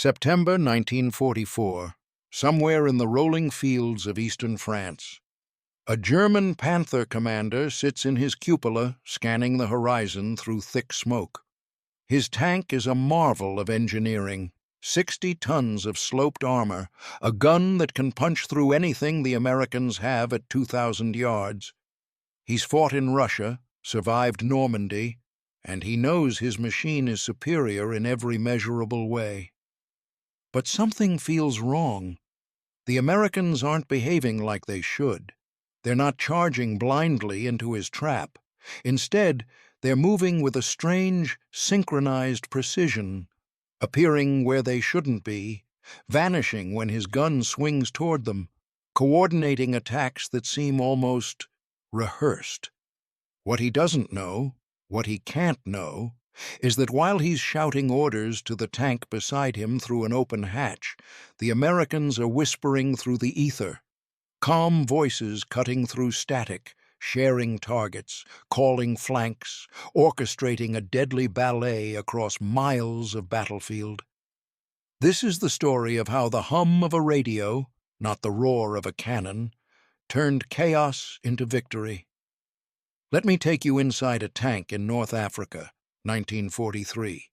September 1944, somewhere in the rolling fields of eastern France. A German Panther commander sits in his cupola, scanning the horizon through thick smoke. His tank is a marvel of engineering, 60 tons of sloped armor, a gun that can punch through anything the Americans have at 2,000 yards. He's fought in Russia, survived Normandy, and he knows his machine is superior in every measurable way. But something feels wrong. The Americans aren't behaving like they should. They're not charging blindly into his trap. Instead, they're moving with a strange, synchronized precision, appearing where they shouldn't be, vanishing when his gun swings toward them, coordinating attacks that seem almost rehearsed. What he doesn't know, what he can't know, is that while he's shouting orders to the tank beside him through an open hatch, the Americans are whispering through the ether, calm voices cutting through static, sharing targets, calling flanks, orchestrating a deadly ballet across miles of battlefield. This is the story of how the hum of a radio, not the roar of a cannon, turned chaos into victory. Let me take you inside a tank in North Africa, 1943.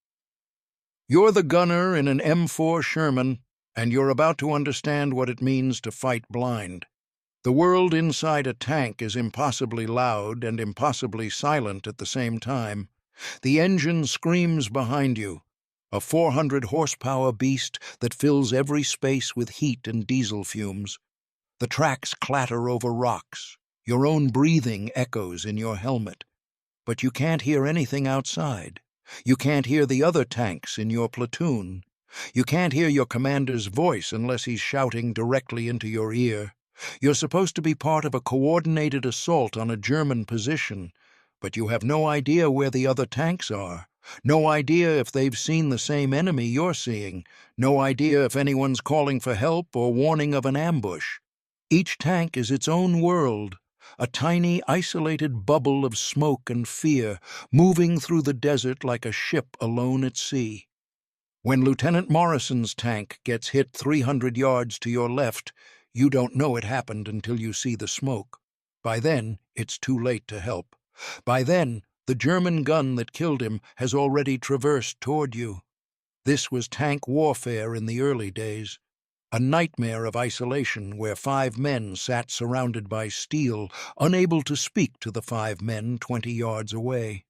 You're the gunner in an M4 Sherman, and you're about to understand what it means to fight blind. The world inside a tank is impossibly loud and impossibly silent at the same time. The engine screams behind you, a 400-horsepower beast that fills every space with heat and diesel fumes. The tracks clatter over rocks. Your own breathing echoes in your helmet. But you can't hear anything outside. You can't hear the other tanks in your platoon. You can't hear your commander's voice unless he's shouting directly into your ear. You're supposed to be part of a coordinated assault on a German position, but you have no idea where the other tanks are, no idea if they've seen the same enemy you're seeing, no idea if anyone's calling for help or warning of an ambush. Each tank is its own world, a tiny, isolated bubble of smoke and fear, moving through the desert like a ship alone at sea. When Lieutenant Morrison's tank gets hit 300 yards to your left, you don't know it happened until you see the smoke. By then, it's too late to help. By then, the German gun that killed him has already traversed toward you. This was tank warfare in the early days. A nightmare of isolation where 5 men sat surrounded by steel, unable to speak to the 5 men 20 yards away.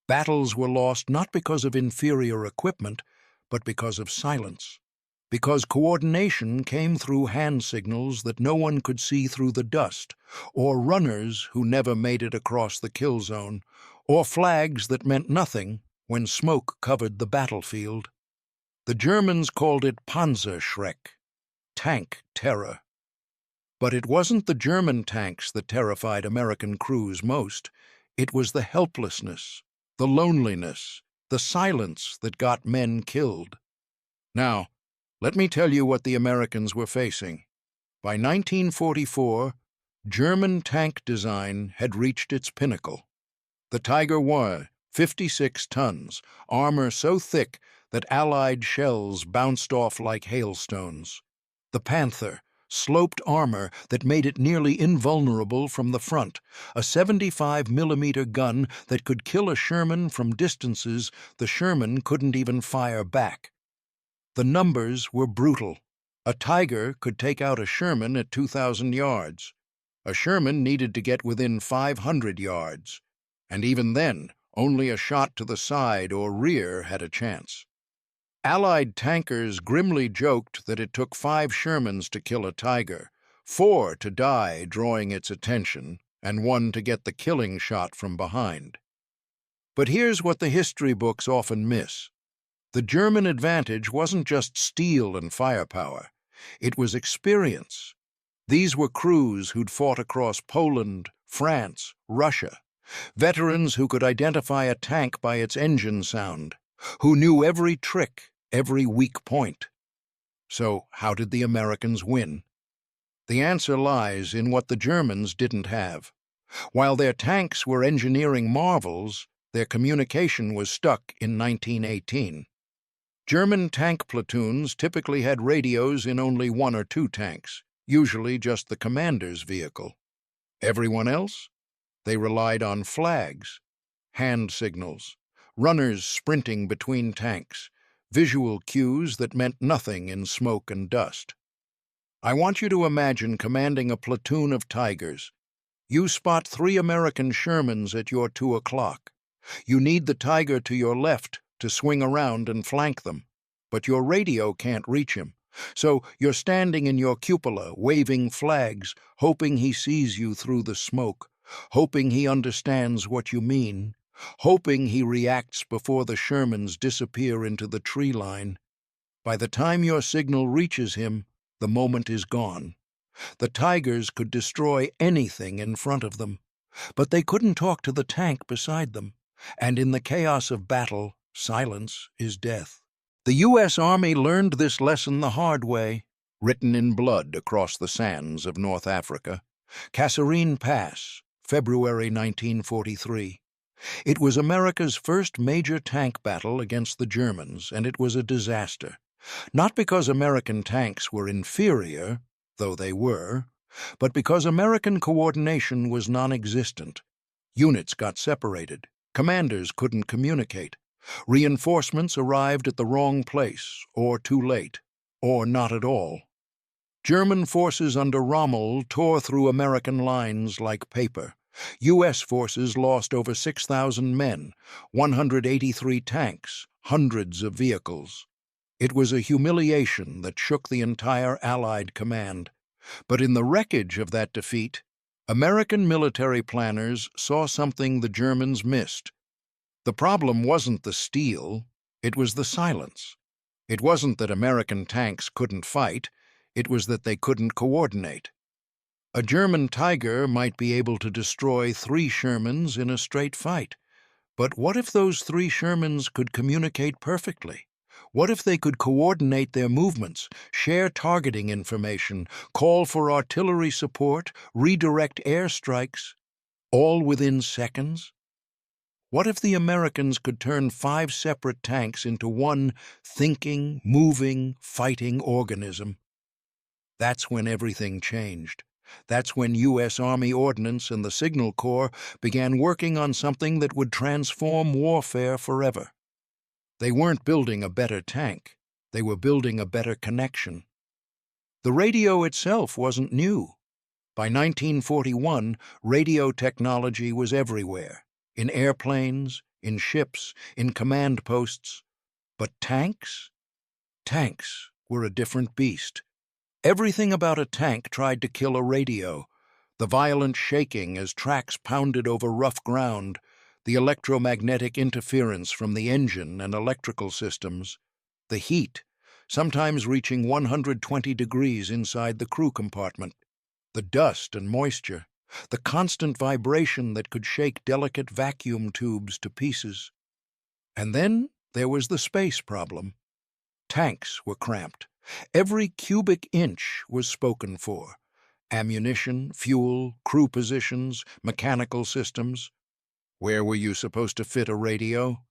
Battles were lost not because of inferior equipment, but because of silence. Because coordination came through hand signals that no one could see through the dust, or runners who never made it across the kill zone, or flags that meant nothing when smoke covered the battlefield. The Germans called it Panzers, tank terror. But it wasn't the German tanks that terrified American crews most. It was the helplessness, the loneliness, the silence that got men killed. Now, let me tell you what the Americans were facing. By 1944, German tank design had reached its pinnacle. The Tiger I, 56 tons, armor so thick that Allied shells bounced off like hailstones. The Panther, sloped armor that made it nearly invulnerable from the front, a 75-millimeter gun that could kill a Sherman from distances the Sherman couldn't even fire back. The numbers were brutal. A Tiger could take out a Sherman at 2,000 yards. A Sherman needed to get within 500 yards, and even then, only a shot to the side or rear had a chance. Allied tankers grimly joked that it took 5 Shermans to kill a Tiger, 4 to die drawing its attention, and 1 to get the killing shot from behind. But here's what the history books often miss. The German advantage wasn't just steel and firepower. It was experience. These were crews who'd fought across Poland, France, Russia, veterans who could identify a tank by its engine sound, who knew every trick, every weak point. So how did the Americans win? The answer lies in what the Germans didn't have. While their tanks were engineering marvels, their communication was stuck in 1918. German tank platoons typically had radios in only one or two tanks, usually just the commander's vehicle. Everyone else? They relied on flags, hand signals, runners sprinting between tanks, visual cues that meant nothing in smoke and dust. I want you to imagine commanding a platoon of Tigers. You spot 3 American Shermans at your 2 o'clock. You need the Tiger to your left to swing around and flank them, but your radio can't reach him. So you're standing in your cupola, waving flags, hoping he sees you through the smoke, hoping he understands what you mean, hoping he reacts before the Shermans disappear into the tree line. By the time your signal reaches him, the moment is gone. The Tigers could destroy anything in front of them, but they couldn't talk to the tank beside them, and in the chaos of battle, silence is death. The U.S. Army learned this lesson the hard way, written in blood across the sands of North Africa. Kasserine Pass, February 1943. It was America's first major tank battle against the Germans, and it was a disaster. Not because American tanks were inferior, though they were, but because American coordination was non-existent. Units got separated. Commanders couldn't communicate. Reinforcements arrived at the wrong place, or too late, or not at all. German forces under Rommel tore through American lines like paper. U.S. forces lost over 6,000 men, 183 tanks, hundreds of vehicles. It was a humiliation that shook the entire Allied command. But in the wreckage of that defeat, American military planners saw something the Germans missed. The problem wasn't the steel, it was the silence. It wasn't that American tanks couldn't fight, it was that they couldn't coordinate. A German Tiger might be able to destroy 3 Shermans in a straight fight. But what if those 3 Shermans could communicate perfectly? What if they could coordinate their movements, share targeting information, call for artillery support, redirect airstrikes, all within seconds? What if the Americans could turn 5 separate tanks into one thinking, moving, fighting organism? That's when everything changed. That's when U.S. Army Ordnance and the Signal Corps began working on something that would transform warfare forever. They weren't building a better tank. They were building a better connection. The radio itself wasn't new. By 1941, radio technology was everywhere, in airplanes, in ships, in command posts. But tanks? Tanks were a different beast. Everything about a tank tried to kill a radio. The violent shaking as tracks pounded over rough ground, the electromagnetic interference from the engine and electrical systems, the heat, sometimes reaching 120 degrees inside the crew compartment, the dust and moisture, the constant vibration that could shake delicate vacuum tubes to pieces. And then there was the space problem. Tanks were cramped. Every cubic inch was spoken for. Ammunition, fuel, crew positions, mechanical systems. Where were you supposed to fit a radio?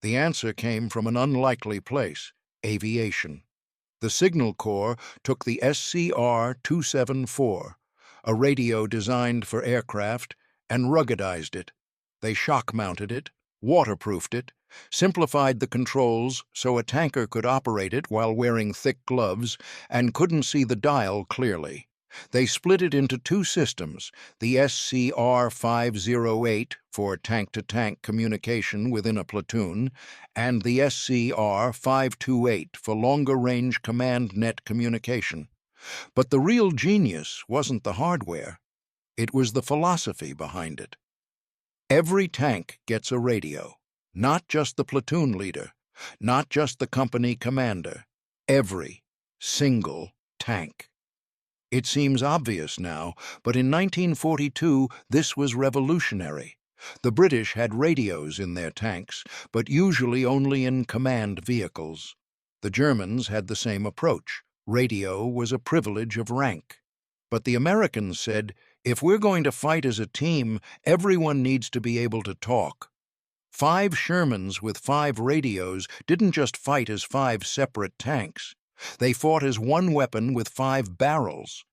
The answer came from an unlikely place: aviation. The Signal Corps took the SCR-274, a radio designed for aircraft, and ruggedized it. They shock-mounted it, waterproofed it, simplified the controls so a tanker could operate it while wearing thick gloves and couldn't see the dial clearly. They split it into 2 systems, the SCR-508 for tank-to-tank communication within a platoon, and the SCR-528 for longer-range command net communication. But the real genius wasn't the hardware. It was the philosophy behind it. Every tank gets a radio. Not just the platoon leader, not just the company commander, every single tank. It seems obvious now, but in 1942 this was revolutionary. The British had radios in their tanks, but usually only in command vehicles. The Germans had the same approach. Radio was a privilege of rank. But the Americans said, if we're going to fight as a team, everyone needs to be able to talk. 5 Shermans with 5 radios didn't just fight as 5 separate tanks. They fought as one weapon with 5 barrels.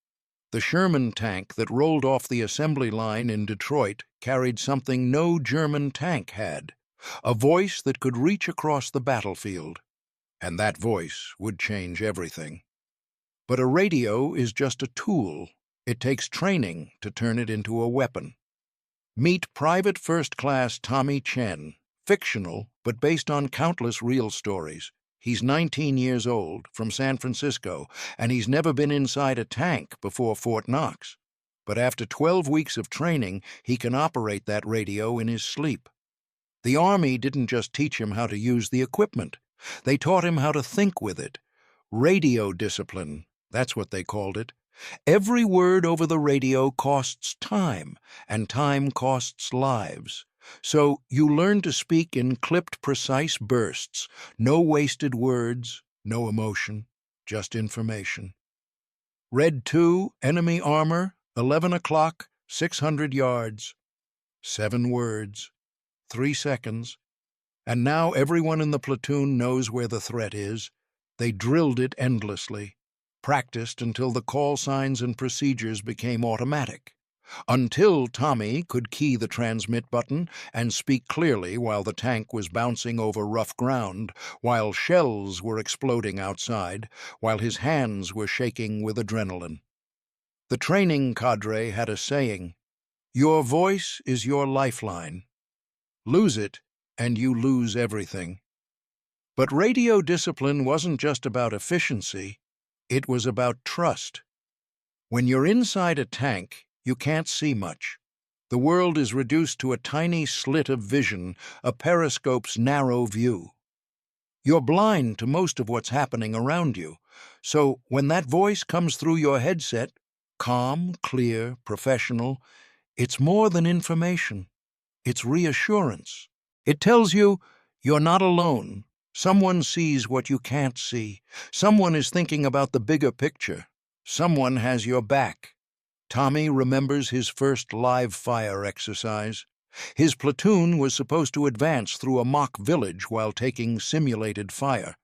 The Sherman tank that rolled off the assembly line in Detroit carried something no German tank had, a voice that could reach across the battlefield. And that voice would change everything. But a radio is just a tool. It takes training to turn it into a weapon. Meet Private First Class Tommy Chen, fictional but based on countless real stories. He's 19 years old, from San Francisco, and he's never been inside a tank before Fort Knox. But after 12 weeks of training, he can operate that radio in his sleep. The Army didn't just teach him how to use the equipment. They taught him how to think with it. Radio discipline, that's what they called it. Every word over the radio costs time, and time costs lives. So you learn to speak in clipped, precise bursts. No wasted words, no emotion, just information. Red 2, enemy armor, 11 o'clock, 600 yards. 7 words, 3 seconds. And now everyone in the platoon knows where the threat is. They drilled it endlessly, practiced until the call signs and procedures became automatic, until Tommy could key the transmit button and speak clearly while the tank was bouncing over rough ground, while shells were exploding outside, while his hands were shaking with adrenaline. The training cadre had a saying, "Your voice is your lifeline. Lose it, and you lose everything." But radio discipline wasn't just about efficiency, it was about trust. When you're inside a tank, you can't see much. The world is reduced to a tiny slit of vision, a periscope's narrow view. You're blind to most of what's happening around you, so when that voice comes through your headset, calm, clear, professional, it's more than information. It's reassurance. It tells you you're not alone. Someone sees what you can't see. Someone is thinking about the bigger picture. Someone has your back. Tommy remembers his first live fire exercise. His platoon was supposed to advance through a mock village while taking simulated fire.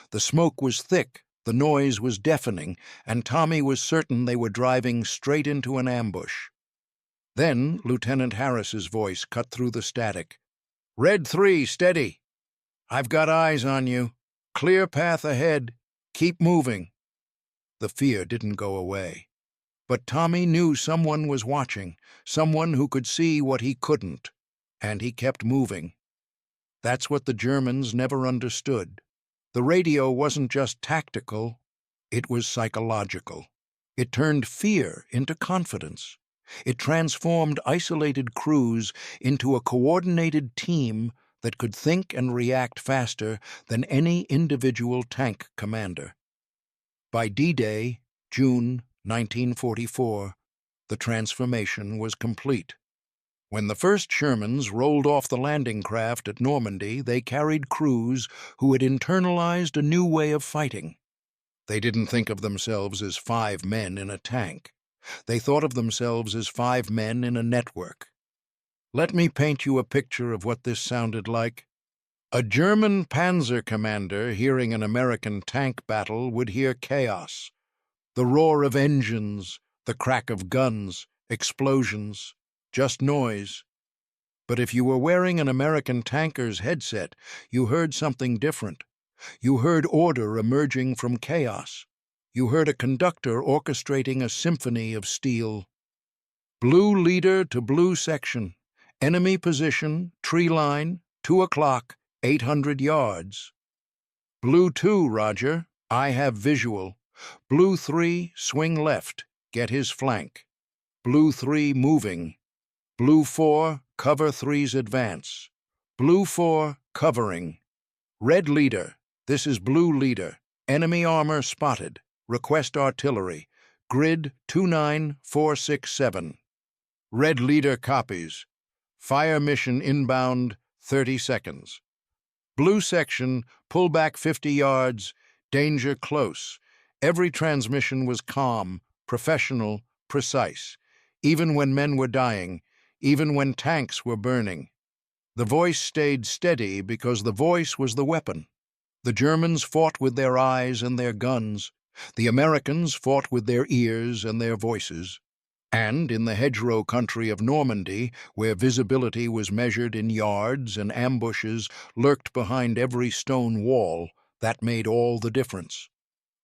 The smoke was thick, the noise was deafening, and Tommy was certain they were driving straight into an ambush. Then Lieutenant Harris's voice cut through the static. "Red 3, steady. I've got eyes on you. Clear path ahead. Keep moving." The fear didn't go away. But Tommy knew someone was watching, someone who could see what he couldn't, and he kept moving. That's what the Germans never understood. The radio wasn't just tactical, it was psychological. It turned fear into confidence. It transformed isolated crews into a coordinated team that could think and react faster than any individual tank commander. By D-Day, June 1944, the transformation was complete. When the first Shermans rolled off the landing craft at Normandy, they carried crews who had internalized a new way of fighting. They didn't think of themselves as 5 men in a tank. They thought of themselves as 5 men in a network. Let me paint you a picture of what this sounded like. A German Panzer commander hearing an American tank battle would hear chaos. The roar of engines, the crack of guns, explosions, just noise. But if you were wearing an American tanker's headset, you heard something different. You heard order emerging from chaos. You heard a conductor orchestrating a symphony of steel. Blue leader to blue section. Enemy position, tree line, 2 o'clock, 800 yards. Blue 2, Roger. I have visual. Blue 3, swing left. Get his flank. Blue 3, moving. Blue 4, cover 3's advance. Blue 4, covering. Red leader. This is blue leader. Enemy armor spotted. Request artillery. Grid 29467. Red leader copies. Fire mission inbound, 30 seconds. Blue section, pull back 50 yards, danger close. Every transmission was calm, professional, precise, even when men were dying, even when tanks were burning. The voice stayed steady because the voice was the weapon. The Germans fought with their eyes and their guns. The Americans fought with their ears and their voices. And in the hedgerow country of Normandy, where visibility was measured in yards and ambushes lurked behind every stone wall, that made all the difference.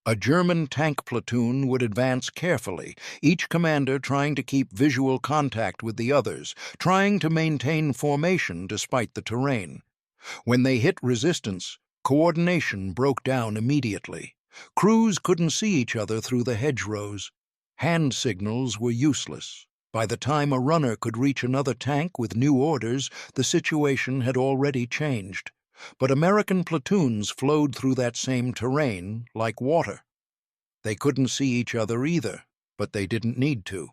A German tank platoon would advance carefully, each commander trying to keep visual contact with the others, trying to maintain formation despite the terrain. When they hit resistance, coordination broke down immediately. Crews couldn't see each other through the hedgerows. Hand signals were useless. By the time a runner could reach another tank with new orders, the situation had already changed. But American platoons flowed through that same terrain like water. They couldn't see each other either, but they didn't need to.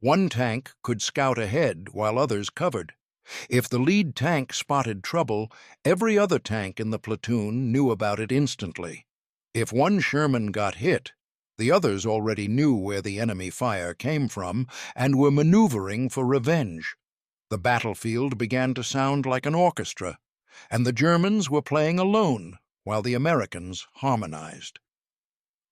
One tank could scout ahead while others covered. If the lead tank spotted trouble, every other tank in the platoon knew about it instantly. If one Sherman got hit, the others already knew where the enemy fire came from and were maneuvering for revenge. The battlefield began to sound like an orchestra, and the Germans were playing alone while the Americans harmonized.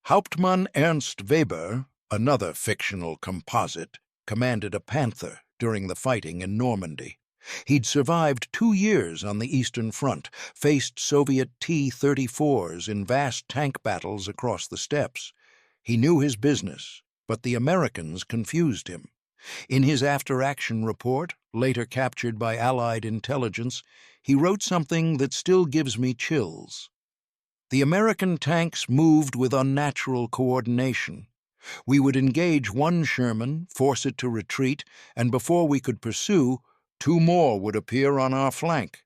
Hauptmann Ernst Weber, another fictional composite, commanded a Panther during the fighting in Normandy. He'd survived 2 years on the Eastern Front, faced Soviet T-34s in vast tank battles across the steppes. He knew his business, but the Americans confused him. In his after-action report, later captured by Allied intelligence, he wrote something that still gives me chills. The American tanks moved with unnatural coordination. We would engage one Sherman, force it to retreat, and before we could pursue, 2 more would appear on our flank.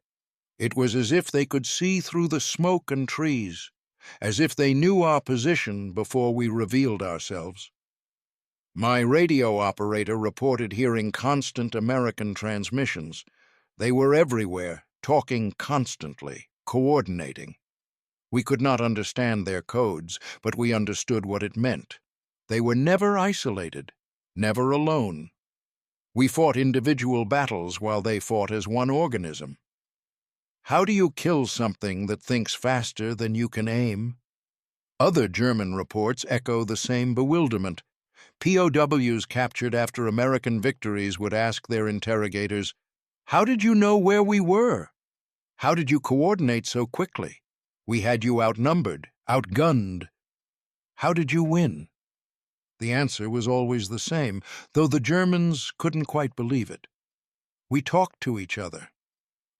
It was as if they could see through the smoke and trees, as if they knew our position before we revealed ourselves. My radio operator reported hearing constant American transmissions. They were everywhere, talking constantly, coordinating. We could not understand their codes, but we understood what it meant. They were never isolated, never alone. We fought individual battles while they fought as one organism. How do you kill something that thinks faster than you can aim? Other German reports echo the same bewilderment. POWs captured after American victories would ask their interrogators, "How did you know where we were? How did you coordinate so quickly? We had you outnumbered, outgunned. How did you win?" The answer was always the same, though the Germans couldn't quite believe it. We talked to each other.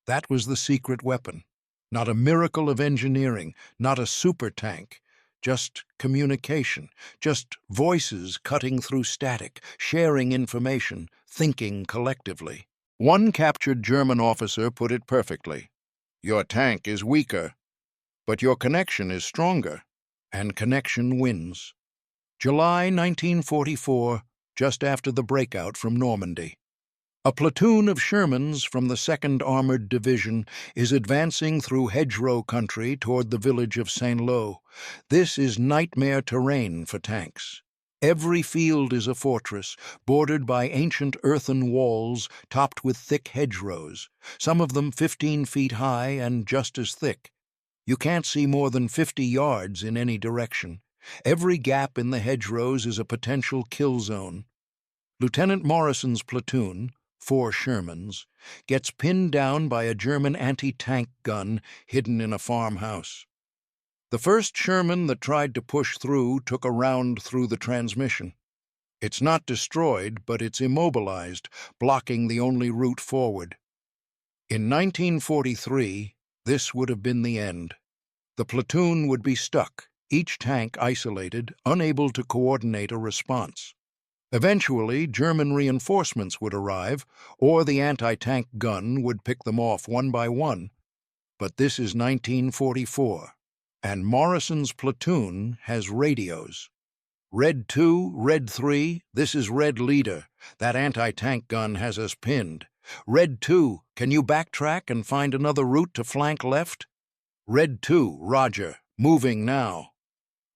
That was the secret weapon. Not a miracle of engineering, not a super tank, just communication, just voices cutting through static, sharing information, thinking collectively. One captured German officer put it perfectly. "Your tank is weaker, but your connection is stronger, and connection wins." July 1944, just after the breakout from Normandy. A platoon of Shermans from the 2nd Armored Division is advancing through hedgerow country toward the village of Saint-Lô. This is nightmare terrain for tanks. Every field is a fortress, bordered by ancient earthen walls topped with thick hedgerows, some of them 15 feet high and just as thick. You can't see more than 50 yards in any direction. Every gap in the hedgerows is a potential kill zone. Lieutenant Morrison's platoon, 4 Shermans, gets pinned down by a German anti-tank gun hidden in a farmhouse. The first Sherman that tried to push through took a round through the transmission. It's not destroyed, but it's immobilized, blocking the only route forward. In 1943, this would have been the end. The platoon would be stuck, each tank isolated, unable to coordinate a response. Eventually, German reinforcements would arrive, or the anti-tank gun would pick them off one by one. But this is 1944, and Morrison's platoon has radios. "Red 2, Red 3, this is Red Leader. That anti-tank gun has us pinned. Red 2, can you backtrack and find another route to flank left? Red 2, roger, moving now.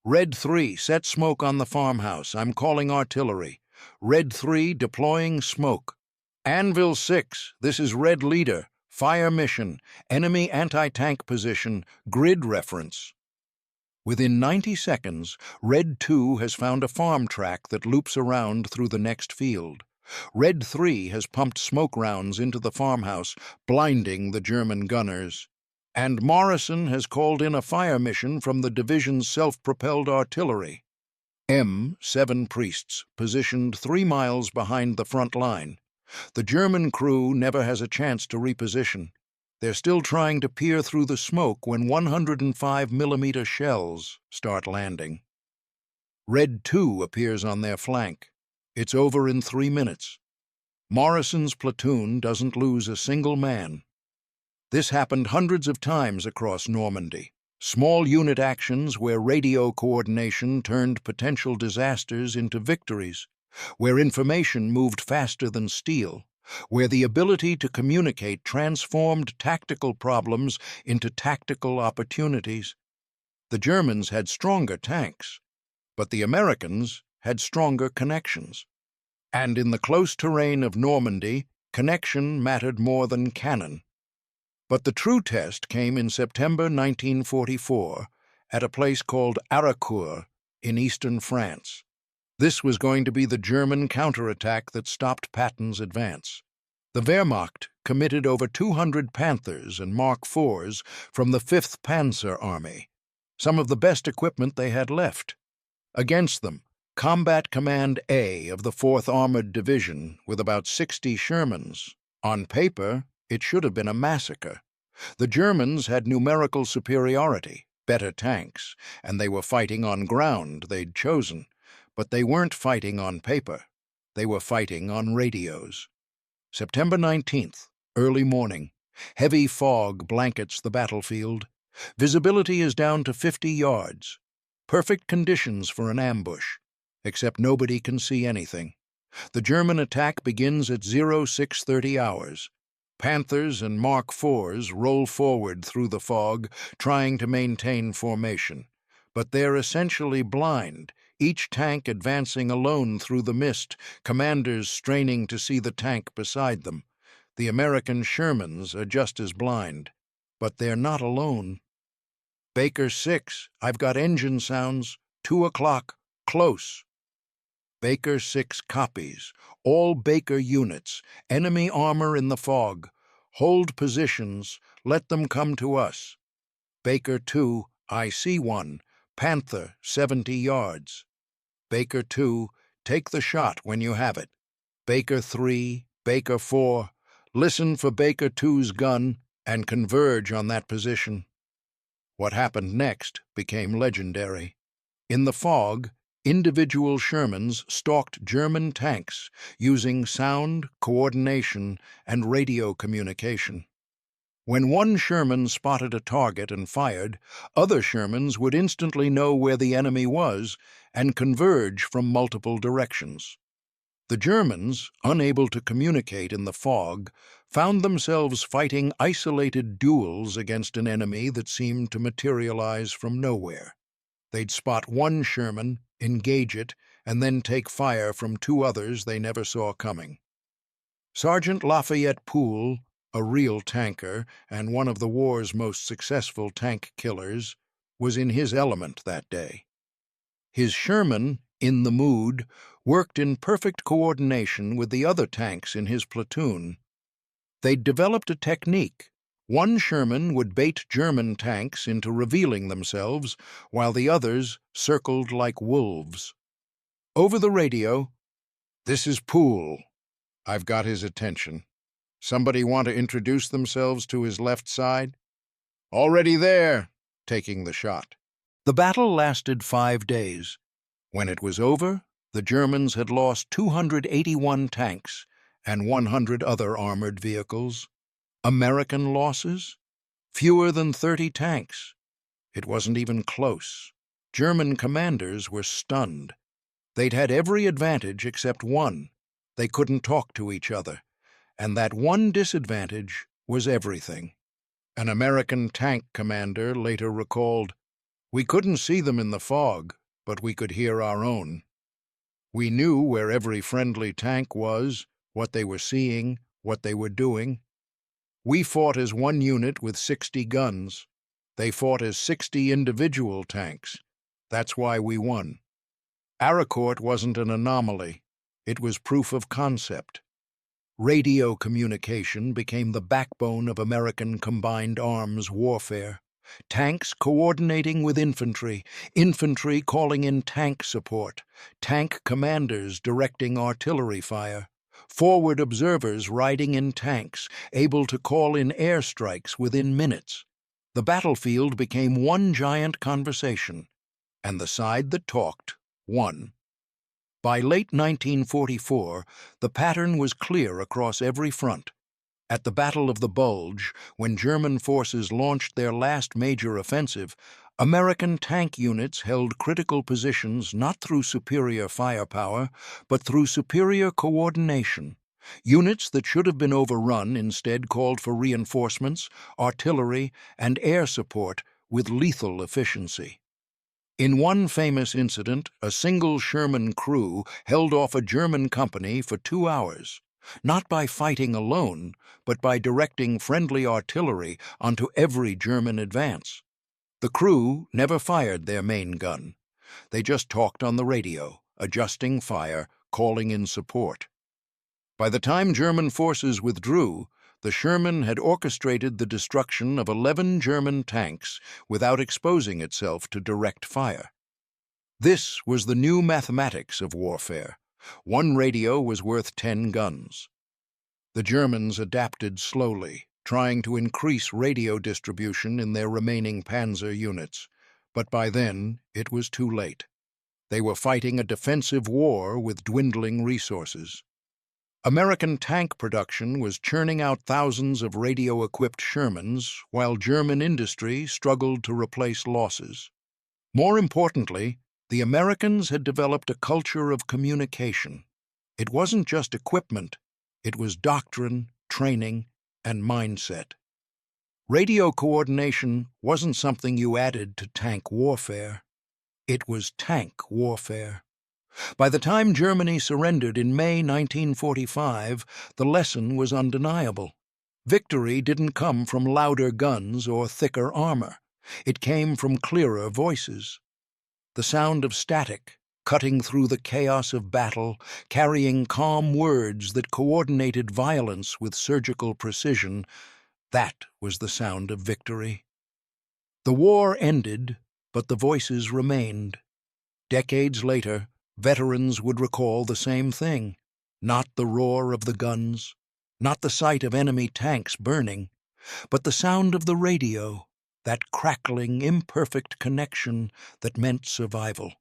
Red 3, set smoke on the farmhouse. I'm calling artillery. Red 3, deploying smoke. Anvil 6, this is Red Leader. Fire mission, enemy anti-tank position, grid reference. Within 90 seconds, Red 2 has found a farm track that loops around through the next field. Red 3 has pumped smoke rounds into the farmhouse, blinding the German gunners. And Morrison has called in a fire mission from the division's self-propelled artillery. M7 priests, positioned 3 miles behind the front line. The German crew never has a chance to reposition. They're still trying to peer through the smoke when 105mm shells start landing. Red 2 appears on their flank. It's over in 3 minutes. Morrison's platoon doesn't lose a single man. This happened hundreds of times across Normandy. Small unit actions where radio coordination turned potential disasters into victories, where information moved faster than steel, where the ability to communicate transformed tactical problems into tactical opportunities. The Germans had stronger tanks, but the Americans had stronger connections. And in the close terrain of Normandy, connection mattered more than cannon. But the true test came in September 1944 at a place called Arracourt in eastern France. This was going to be the German counterattack that stopped Patton's advance. The Wehrmacht committed over 200 Panthers and Mark IVs from the 5th Panzer Army, some of the best equipment they had left. Against them, Combat Command A of the 4th Armored Division with about 60 Shermans. On paper, it should have been a massacre. The Germans had numerical superiority, better tanks, and they were fighting on ground they'd chosen. But they weren't fighting on paper. They were fighting on radios. September 19th, early morning. Heavy fog blankets the battlefield. Visibility is down to 50 yards. Perfect conditions for an ambush, except nobody can see anything. The German attack begins at 0630 hours. Panthers and Mark IVs roll forward through the fog, trying to maintain formation. But they're essentially blind, each tank advancing alone through the mist, commanders straining to see the tank beside them. The American Shermans are just as blind, but they're not alone. Baker 6, I've got engine sounds, 2 o'clock, close. Baker 6 copies, all Baker units, enemy armor in the fog. Hold positions, let them come to us. Baker 2, I see one, Panther, 70 yards. Baker 2, take the shot when you have it. Baker 3, Baker 4, listen for Baker 2's gun and converge on that position. What happened next became legendary. In the fog, individual Shermans stalked German tanks using sound, coordination, and radio communication. When one Sherman spotted a target and fired, other Shermans would instantly know where the enemy was and converge from multiple directions. The Germans, unable to communicate in the fog, found themselves fighting isolated duels against an enemy that seemed to materialize from nowhere. They'd spot one Sherman, engage it, and then take fire from 2 others they never saw coming. Sergeant Lafayette Poole, a real tanker and one of the war's most successful tank killers, was in his element that day. His Sherman, in the mood, worked in perfect coordination with the other tanks in his platoon. They'd developed a technique. One Sherman would bait German tanks into revealing themselves, while the others circled like wolves. Over the radio, "This is Poole. I've got his attention. Somebody want to introduce themselves to his left side?" "Already there," taking the shot. The battle lasted 5 days. When it was over, the Germans had lost 281 tanks and 100 other armored vehicles. American losses? Fewer than 30 tanks. It wasn't even close. German commanders were stunned. They'd had every advantage except one. They couldn't talk to each other. And that one disadvantage was everything. An American tank commander later recalled, "We couldn't see them in the fog, but we could hear our own. We knew where every friendly tank was, what they were seeing, what they were doing. We fought as one unit with 60 guns. They fought as 60 individual tanks. That's why we won. Arracourt wasn't an anomaly. It was proof of concept. Radio communication became the backbone of American combined arms warfare. Tanks coordinating with infantry, infantry calling in tank support, tank commanders directing artillery fire, forward observers riding in tanks, able to call in airstrikes within minutes. The battlefield became one giant conversation, and the side that talked won. By late 1944, the pattern was clear across every front. At the Battle of the Bulge, when German forces launched their last major offensive, American tank units held critical positions not through superior firepower, but through superior coordination. Units that should have been overrun instead called for reinforcements, artillery, and air support with lethal efficiency. In one famous incident, a single Sherman crew held off a German company for 2 hours, not by fighting alone, but by directing friendly artillery onto every German advance. The crew never fired their main gun. They just talked on the radio, adjusting fire, calling in support. By the time German forces withdrew, the Sherman had orchestrated the destruction of 11 German tanks without exposing itself to direct fire. This was the new mathematics of warfare. One radio was worth 10 guns. The Germans adapted slowly, trying to increase radio distribution in their remaining Panzer units, but by then it was too late. They were fighting a defensive war with dwindling resources. American tank production was churning out thousands of radio-equipped Shermans, while German industry struggled to replace losses. More importantly, the Americans had developed a culture of communication. It wasn't just equipment, it was doctrine, training, and mindset. Radio coordination wasn't something you added to tank warfare. It was tank warfare. By the time Germany surrendered in May 1945, the lesson was undeniable. Victory didn't come from louder guns or thicker armor. It came from clearer voices. The sound of static, cutting through the chaos of battle, carrying calm words that coordinated violence with surgical precision, that was the sound of victory. The war ended, but the voices remained. Decades later, veterans would recall the same thing. Not the roar of the guns, not the sight of enemy tanks burning, but the sound of the radio, that crackling, imperfect connection that meant survival.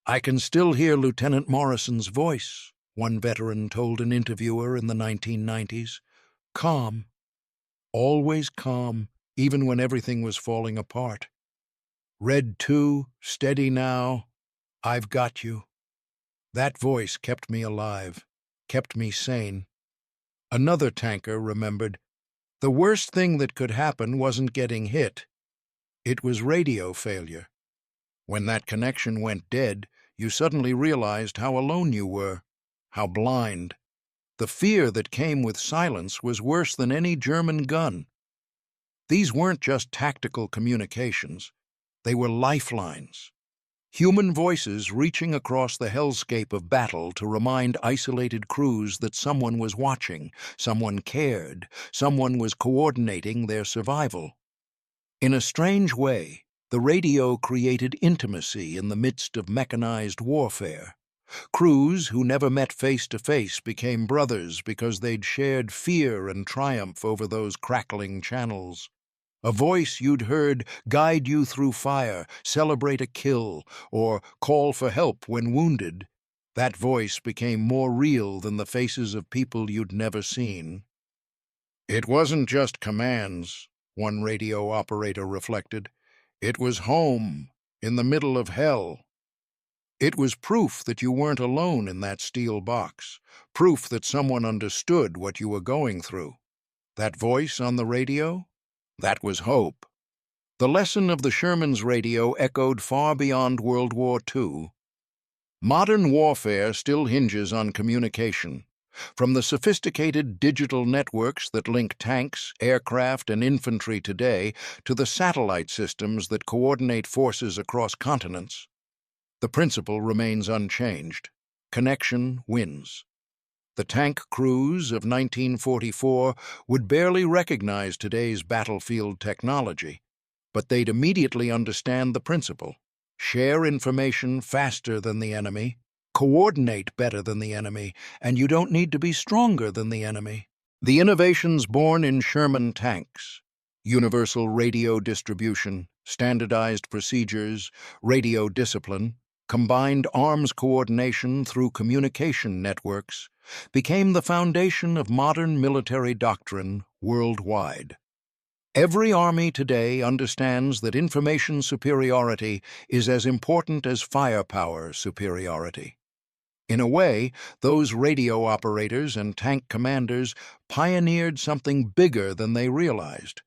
"I can still hear Lieutenant Morrison's voice," one veteran told an interviewer in the 1990s. Calm. Always calm, even when everything was falling apart. "Red 2, steady now. I've got you." That voice kept me alive, kept me sane. Another tanker remembered, "The worst thing that could happen wasn't getting hit. It was radio failure. When that connection went dead, you suddenly realized how alone you were, how blind. The fear that came with silence was worse than any German gun." These weren't just tactical communications. They were lifelines. Human voices reaching across the hellscape of battle to remind isolated crews that someone was watching, someone cared, someone was coordinating their survival. In a strange way, the radio created intimacy in the midst of mechanized warfare. Crews who never met face to face became brothers because they'd shared fear and triumph over those crackling channels. A voice you'd heard guide you through fire, celebrate a kill, or call for help when wounded. That voice became more real than the faces of people you'd never seen. "It wasn't just commands," one radio operator reflected. "It was home, in the middle of hell." It was proof that you weren't alone in that steel box, proof that someone understood what you were going through. That voice on the radio? That was hope. The lesson of the Sherman's radio echoed far beyond World War II. Modern warfare still hinges on communication. From the sophisticated digital networks that link tanks, aircraft, and infantry today to the satellite systems that coordinate forces across continents, the principle remains unchanged. Connection wins. The tank crews of 1944 would barely recognize today's battlefield technology, but they'd immediately understand the principle. Share information faster than the enemy, coordinate better than the enemy, and you don't need to be stronger than the enemy. The innovations born in Sherman tanks, universal radio distribution, standardized procedures, radio discipline, combined arms coordination through communication networks, became the foundation of modern military doctrine worldwide. Every army today understands that information superiority is as important as firepower superiority. In a way, those radio operators and tank commanders pioneered something bigger than they realized.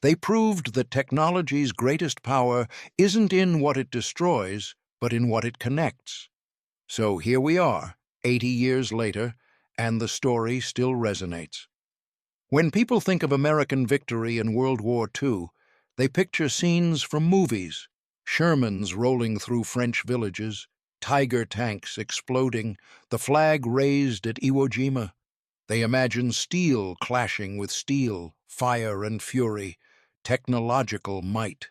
They proved that technology's greatest power isn't in what it destroys, but in what it connects. So here we are, 80 years later, and the story still resonates. When people think of American victory in World War II, they picture scenes from movies, Shermans rolling through French villages, Tiger tanks exploding, the flag raised at Iwo Jima. They imagine steel clashing with steel, fire and fury, technological might.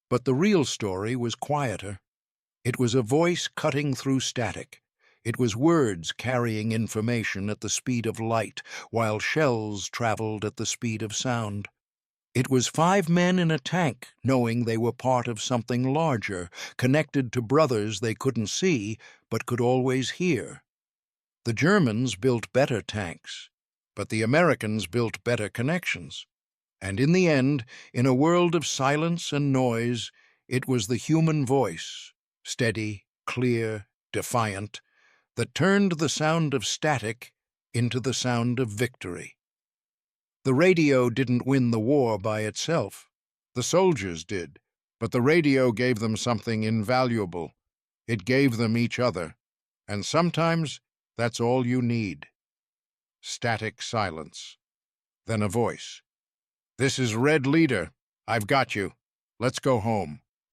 But the real story was quieter. It was a voice cutting through static. It was words carrying information at the speed of light, while shells traveled at the speed of sound. It was 5 men in a tank, knowing they were part of something larger, connected to brothers they couldn't see, but could always hear. The Germans built better tanks, but the Americans built better connections. And in the end, in a world of silence and noise, it was the human voice, steady, clear, defiant, that turned the sound of static into the sound of victory. The radio didn't win the war by itself. The soldiers did, but the radio gave them something invaluable. It gave them each other, and sometimes that's all you need. Static silence. Then a voice. "This is Red Leader. I've got you. Let's go home."